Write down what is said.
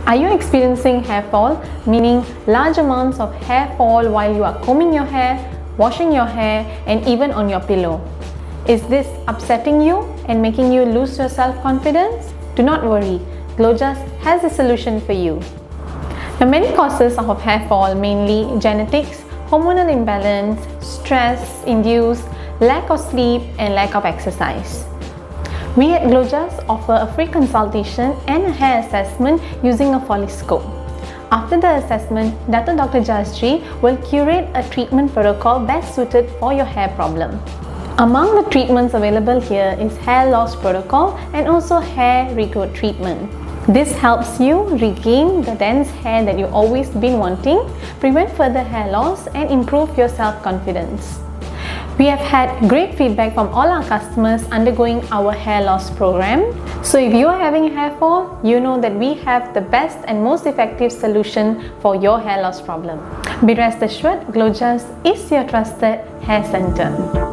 Are you experiencing hair fall, meaning large amounts of hair fall while you are combing your hair, washing your hair, and even on your pillow? Is this upsetting you and making you lose your self-confidence? Do not worry, Glojas has a solution for you. The many causes of hair fall, mainly genetics, hormonal imbalance, stress induced, lack of sleep, and lack of exercise. We at Glojas offer a free consultation and a hair assessment using a folliscope. After the assessment, Dr. Jasri will curate a treatment protocol best suited for your hair problem. Among the treatments available here is hair loss protocol and also hair regrowth treatment. This helps you regain the dense hair that you've always been wanting, prevent further hair loss, and improve your self-confidence. We have had great feedback from all our customers undergoing our hair loss program. So if you are having a hair fall, you know that we have the best and most effective solution for your hair loss problem. Be rest assured, Glojas is your trusted hair center.